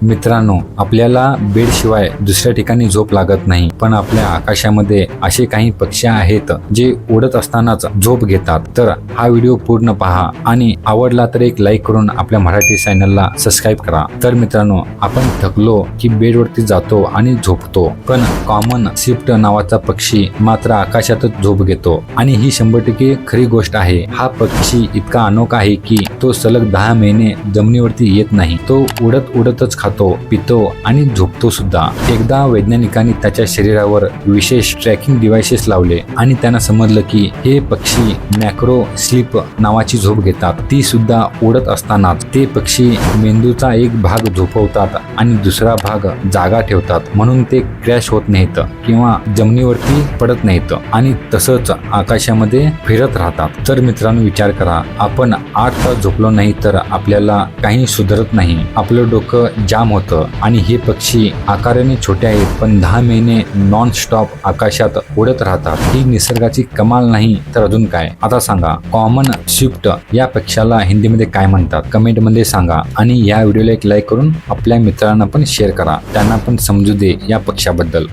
मित्रांनो, आपल्याला बेड शिवाय दुसऱ्या ठिकाणी झोप लागत नाही, पण आपल्या आकाशामध्ये असे काही पक्षी आहेत जे उडत असतानाच झोप घेतात. तर हा व्हिडिओ पूर्ण पहा आणि आवडला तर एक लाईक करून आपल्या मराठी चॅनलला सबस्क्राईब करा. तर मित्रांनो, आपण थकलो की बेडवरती जातो आणि झोपतो, पण कॉमन स्विफ्ट नावाचा पक्षी मात्र आकाशातच झोप घेतो आणि ही 100% खरी गोष्ट आहे. हा पक्षी इतका अनोखा आहे की तो सलग 10 महिने जमिनीवरती येत नाही. तो उडतच खातो, पितो आणि झोपतो सुद्धा. एकदा वैज्ञानिकांनी त्याच्या शरीरावर विशेष ट्रॅकिंग डिव्हाइसेस लावले आणि त्यांना समजलं की हे पक्षी मॅक्रो स्लीप नावाची झोप घेतात, ती सुद्धा उडत असतानाच. ते पक्षी मेंदूचा एक भाग झोपवतात आणि दुसरा भाग जागा ठेवतात, म्हणून ते क्रॅश होत नाहीत किंवा जमिनीवरती पडत नाहीत आणि तसंच आकाशामध्ये फिरत राहतात. तर मित्रांनो, विचार करा, आपण 8 तास झोपलो नाही तर आपल्याला काही सुधरत नाही, आपलं डोकं जाम होतं. आणि हे पक्षी आकाराने छोटे आहेत पण 10 महिने नॉन स्टॉप आकाशात उडत राहतात. ही निसर्गाची कमाल नाही तर अजून काय. आता सांगा, कॉमन स्विफ्ट या पक्षाला हिंदीमध्ये काय म्हणतात? कमेंट मध्ये सांगा आणि या व्हिडिओला एक लाईक करून आपल्या मित्रांना पण शेअर करा, त्यांना पण समजू दे या पक्षाबद्दल.